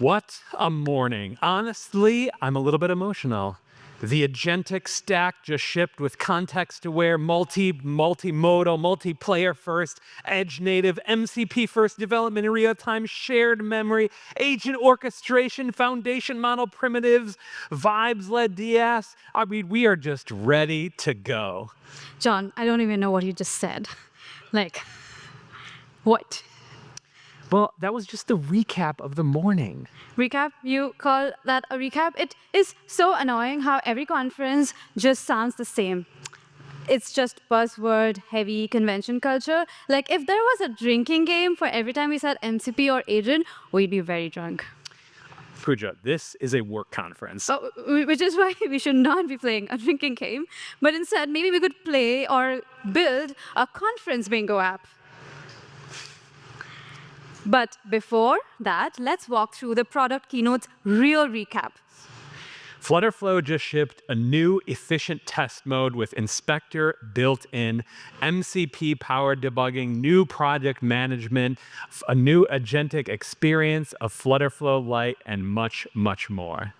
What a morning. Honestly, I'm a little bit emotional. The agentic stack just shipped with context-aware, multimodal, multiplayer first, edge native, MCP first development in real time, shared memory, agent orchestration, foundation model primitives, vibes-led DS. I mean, we are just ready to go. John, I don't even know what you just said. Like, what? Well, that was just the recap of the morning. Recap? You call that a recap? It is so annoying how every conference just sounds the same. It's just buzzword, heavy convention culture. Like, if there was a drinking game for every time we said MCP or agent, we'd be very drunk. Pooja, this is a work conference. Oh, which is why we should not be playing a drinking game, but instead, maybe we could play or build a conference bingo app. But before that, let's walk through the product keynote's real recap. FlutterFlow just shipped a new efficient test mode with inspector built in, MCP-powered debugging, new project management, a new agentic experience of FlutterFlow Lite, and much, much more.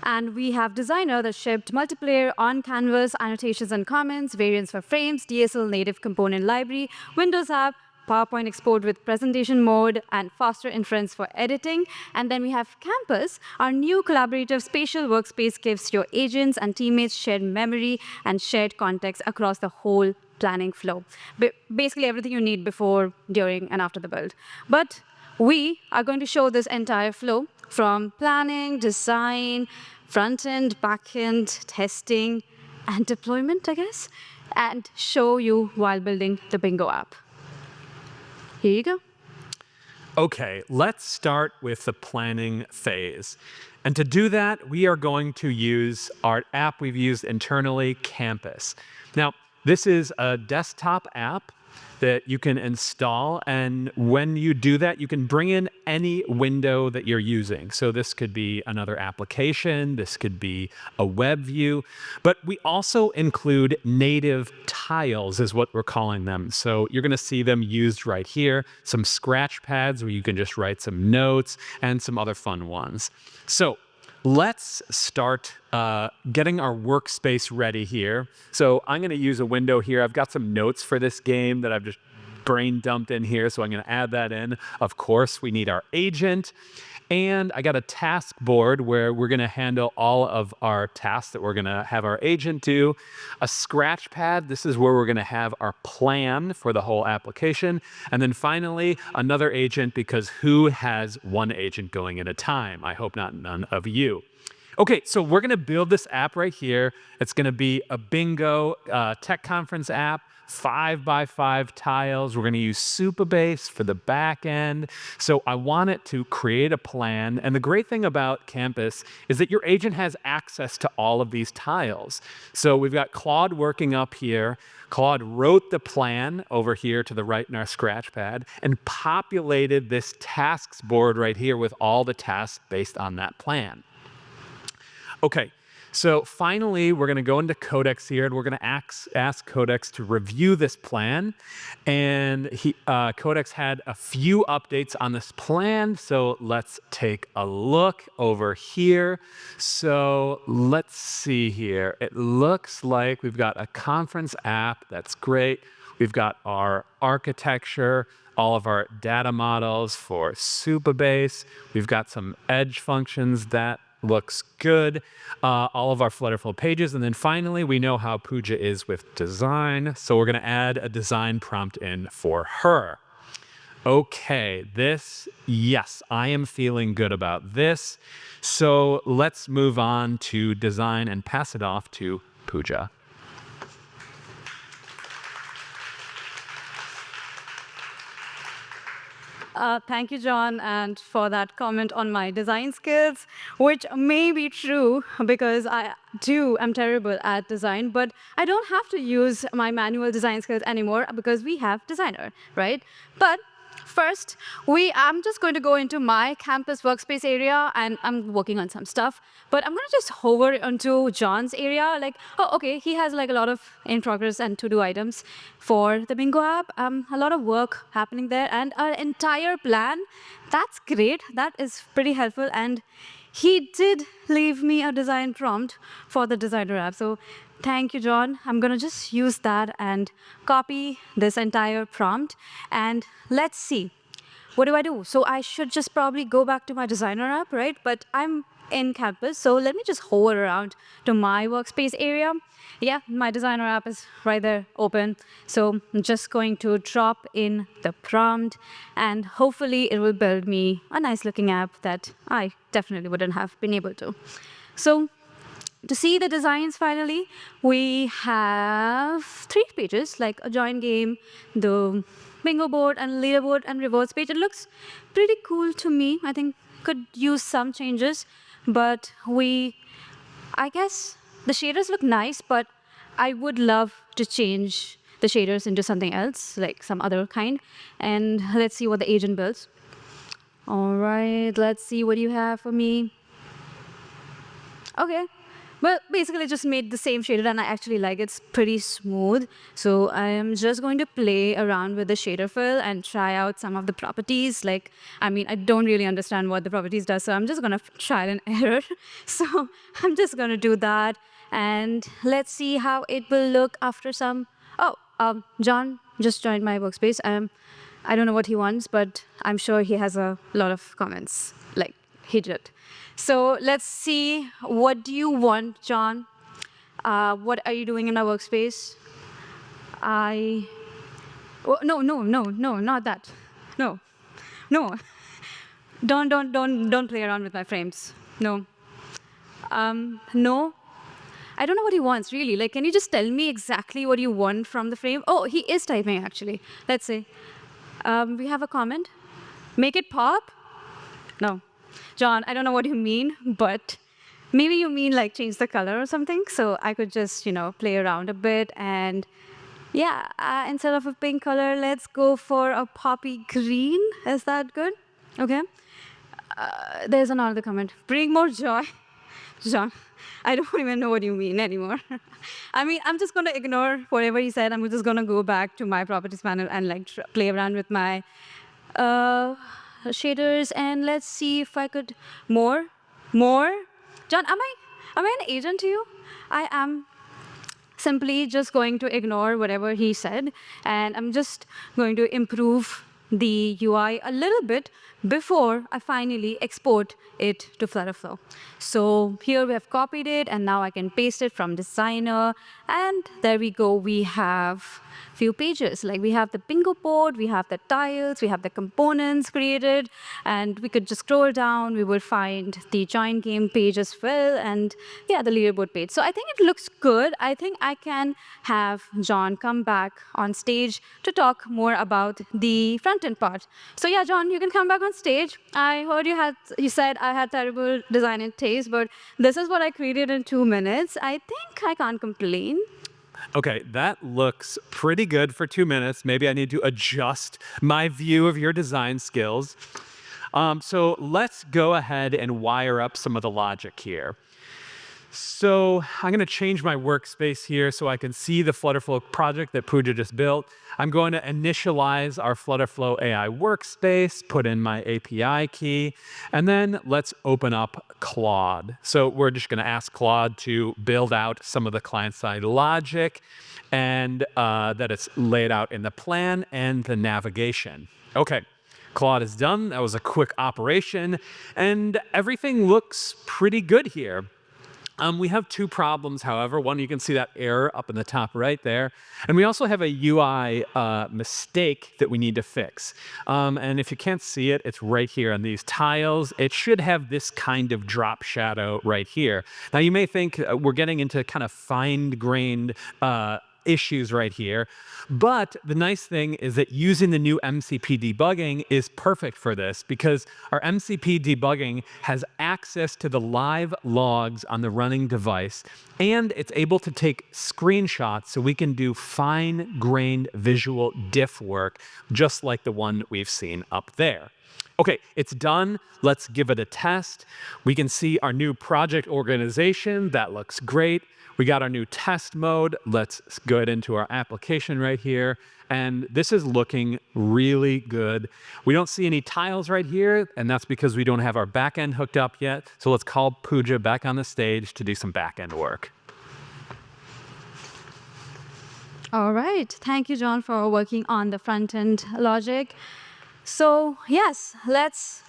And we have Designer that shipped multiplayer on-canvas annotations and comments, variants for frames, DSL-native component library, Windows app, PowerPoint export with presentation mode, and faster inference for editing. And then we have Campus, our new collaborative spatial workspace gives your agents and teammates shared memory and shared context across the whole planning flow. Basically everything you need before, during, and after the build. But we are going to show this entire flow from planning, design, front-end, back-end, testing, and deployment, I guess, and show you while building the bingo app. Here you go. Okay, let's start with the planning phase. And to do that, we are going to use our app we've used internally, Campus. Now, this is a desktop app that you can install, and when you do that, you can bring in any window that you're using. So this could be another application, this could be a web view, but we also include native tiles is what we're calling them. So you're gonna see them used right here, some scratch pads where you can just write some notes and some other fun ones. So let's start getting our workspace ready here. So I'm gonna use a window here. I've got some notes for this game that I've just brain dumped in here, so I'm gonna add that in. Of course, we need our agent. And I got a task board where we're gonna handle all of our tasks that we're gonna have our agent do. A scratch pad, this is where we're gonna have our plan for the whole application. And then finally, another agent, because who has one agent going at a time? I hope not none of you. Okay, so we're gonna build this app right here. It's gonna be a bingo tech conference app, 5x5 tiles. We're gonna use Supabase for the back end. So I want it to create a plan. And the great thing about Campus is that your agent has access to all of these tiles. So we've got Claude working up here. Claude wrote the plan over here to the right in our scratch pad and populated this tasks board right here with all the tasks based on that plan. Okay, so finally, we're gonna go into Codex here, and we're gonna ask Codex to review this plan. And Codex had a few updates on this plan, so let's take a look over here. So let's see here. It looks like we've got a conference app, that's great. We've got our architecture, all of our data models for Supabase. We've got some edge functions that looks good. All of our FlutterFlow pages. And then finally, we know how Pooja is with design. So we're gonna add a design prompt in for her. Okay, yes, I am feeling good about this. So let's move on to design and pass it off to Pooja. Thank you, John, and for that comment on my design skills, which may be true because I'm terrible at design, but I don't have to use my manual design skills anymore because we have Designer, right? But first, I'm just going to go into my campus workspace area, and I'm working on some stuff. But I'm going to just hover onto John's area. Like, oh, okay, he has like a lot of in progress and to-do items for the Bingo app. A lot of work happening there, and our entire plan. That's great. That is pretty helpful. And he did leave me a design prompt for the designer app. So thank you, John. I'm going to just use that and copy this entire prompt. And let's see. What do I do? So I should just probably go back to my designer app, right? But I'm in campus, so let me just hover around to my workspace area. Yeah, my designer app is right there open. So I'm just going to drop in the prompt, and hopefully it will build me a nice looking app that I definitely wouldn't have been able to. So to see the designs finally, we have 3 pages, like a join game, the bingo board, and leaderboard and rewards page. It looks pretty cool to me. I think could use some changes, but I guess the shaders look nice, but I would love to change the shaders into something else, like some other kind. And let's see what the agent builds. All right, let's see what you have for me. Okay. Well, basically just made the same shader, and I actually like it. It's pretty smooth. So I am just going to play around with the shader fill and try out some of the properties. Like, I mean, I don't really understand what the properties does, so I'm just going to try and error. So I'm just going to do that, and let's see how it will look after some. Oh, John just joined my workspace. I don't know what he wants, but I'm sure he has a lot of comments. Like, he did. So let's see, what do you want, John? What are you doing in my workspace? No, not that. No. Don't play around with my frames. No. No. I don't know what he wants, really. Like, can you just tell me exactly what you want from the frame? Oh, he is typing, actually. Let's see. We have a comment. Make it pop? No. John, I don't know what you mean, but maybe you mean like change the color or something. So I could just, play around a bit. And yeah, instead of a pink color, let's go for a poppy green. Is that good? Okay. There's another comment. Bring more joy. John, I don't even know what you mean anymore. I mean, I'm just going to ignore whatever he said. I'm just going to go back to my properties panel and like play around with my shaders, and let's see if I could more. John, am I an agent to you? I am simply just going to ignore whatever he said, and I'm just going to improve the UI a little bit before I finally export it to FlutterFlow. So here we have copied it, and now I can paste it from designer, and there we go. We have few pages. Like, we have the bingo board, we have the tiles, we have the components created, and we could just scroll down. We would find the join game page as well, and yeah, the leaderboard page. So I think it looks good. I think I can have John come back on stage to talk more about the front end part. So yeah, John, you can come back on stage. I heard you said I had terrible design and taste, but this is what I created in 2 minutes. I think I can't complain. Okay, that looks pretty good for 2 minutes. Maybe I need to adjust my view of your design skills. So let's go ahead and wire up some of the logic here. So I'm going to change my workspace here so I can see the FlutterFlow project that Pooja just built. I'm going to initialize our FlutterFlow AI workspace, put in my API key, and then let's open up Claude. So we're just going to ask Claude to build out some of the client-side logic, and that it's laid out in the plan and the navigation. Okay. Claude is done. That was a quick operation, and everything looks pretty good here. We have 2 problems, however. One, you can see that error up in the top right there. And we also have a UI mistake that we need to fix. And if you can't see it, it's right here on these tiles. It should have this kind of drop shadow right here. Now, you may think we're getting into kind of fine-grained issues right here. But the nice thing is that using the new MCP debugging is perfect for this because our MCP debugging has access to the live logs on the running device, and it's able to take screenshots so we can do fine-grained visual diff work, just like the one we've seen up there. Okay, it's done. Let's give it a test. We can see our new project organization. That looks great. We got our new test mode. Let's go into our application right here. And this is looking really good. We don't see any tiles right here, and that's because we don't have our backend hooked up yet. So let's call Pooja back on the stage to do some backend work. All right. Thank you, John, for working on the front-end logic. So yes, let's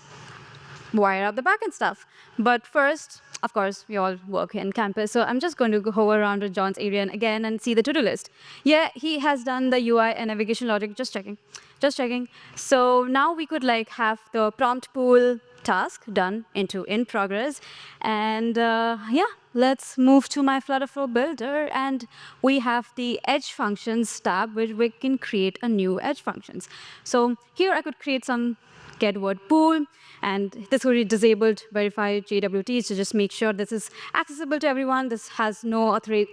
wire up the backend stuff. But first, of course, we all work in campus. So I'm just going to go hover around with John's area again and see the to-do list. Yeah, he has done the UI and navigation logic. Just checking. Just checking. So now we could like have the prompt pool task done into in progress. And yeah, let's move to my FlutterFlow builder. And we have the edge functions tab, where we can create a new edge functions. So here I could create some get word pool, and this will be disabled verified JWTs to just make sure this is accessible to everyone. This has no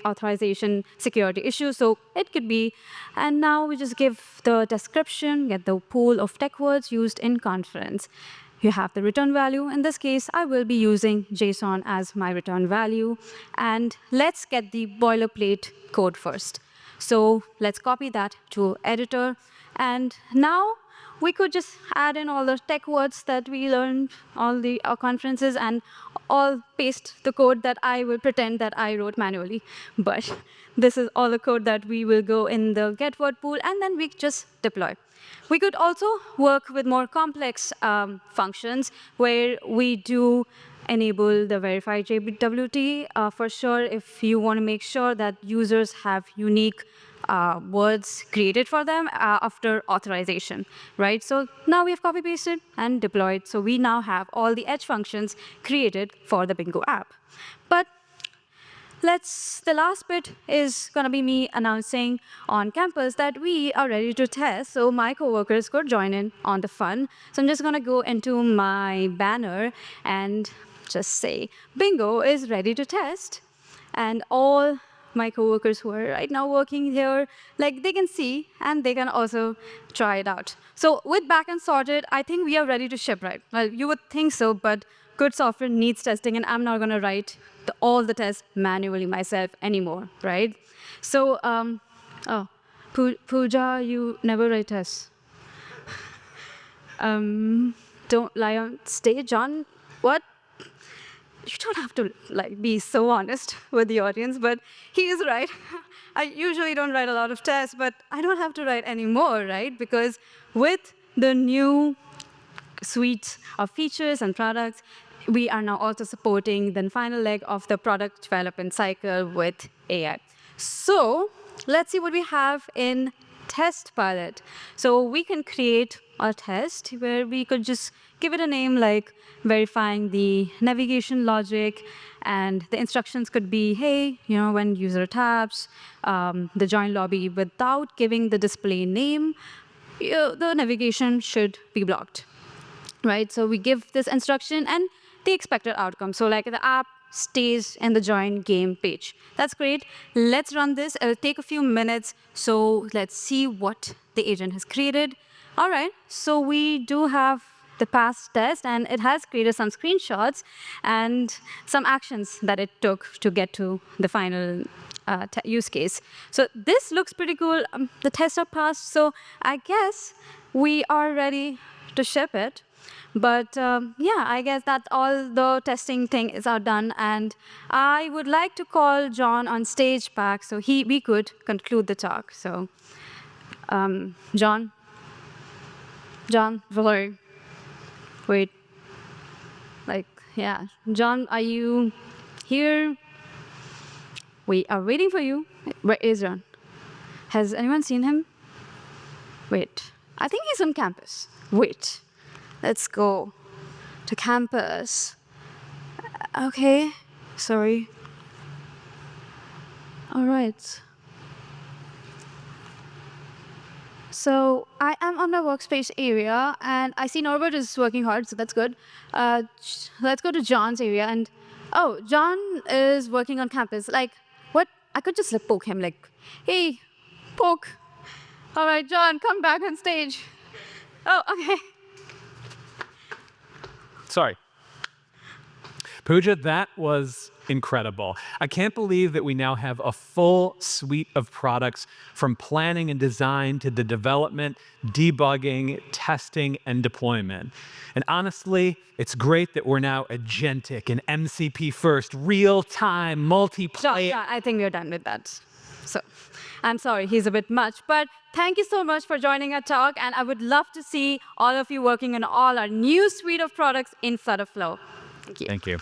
authorization security issue, so it could be. And now we just give the description, get the pool of tech words used in conference. You have the return value. In this case, I will be using JSON as my return value. And let's get the boilerplate code first. So let's copy that to editor. And now we could just add in all the tech words that we learned, all the conferences, and all paste the code that I will pretend that I wrote manually. But this is all the code that we will go in the get word pool, and then we just deploy. We could also work with more complex functions where we do enable the verified JWT for sure if you want to make sure that users have unique words created for them after authorization, right? So now we have copy pasted and deployed. So we now have all the edge functions created for the Bingo app. But the last bit is going to be me announcing on campus that we are ready to test, so my coworkers could join in on the fun. So I'm just going to go into my banner and just say, Bingo is ready to test. And all my coworkers who are right now working here, like they can see and they can also try it out. So with backend sorted, I think we are ready to ship, right? Well, you would think so, but good software needs testing, and I'm not going to write all the tests manually myself anymore, right? So, Pooja, you never write tests. Don't lie on stage, John. What? You don't have to like be so honest with the audience, but he is right. I usually don't write a lot of tests, but I don't have to write any more, right? Because with the new suite of features and products, we are now also supporting the final leg of the product development cycle with AI. So let's see what we have in test pilot. So we can create a test where we could just give it a name like verifying the navigation logic, and the instructions could be, hey, when user taps the join lobby without giving the display name, the navigation should be blocked, right? So we give this instruction and the expected outcome. So like the app stays in the join game page. That's great. Let's run this. It'll take a few minutes. So let's see what the agent has created. All right, so we do have the past test, and it has created some screenshots and some actions that it took to get to the final use case. So this looks pretty cool. The tests are passed, so I guess we are ready to ship it. But yeah, I guess that all the testing thing is done, and I would like to call John on stage back so we could conclude the talk. So, John, Valerie, wait, yeah, John, are you here? We are waiting for you. Where is John? Has anyone seen him? Wait, I think he's on campus. Wait. Let's go to campus. Okay, sorry. All right. So I am on my workspace area, and I see Norbert is working hard, so that's good. Let's go to John's area, and oh, John is working on campus. Like, what? I could just like poke him, like, hey, poke. All right, John, come back on stage. Oh, okay. Sorry. Pooja, that was incredible. I can't believe that we now have a full suite of products from planning and design to the development, debugging, testing, and deployment. And honestly, it's great that we're now agentic and MCP first, real-time, multiplayer. John, I think we're done with that. So, I'm sorry, he's a bit much, but thank you so much for joining our talk, and I would love to see all of you working on all our new suite of products in FlutterFlow. Thank you. Thank you.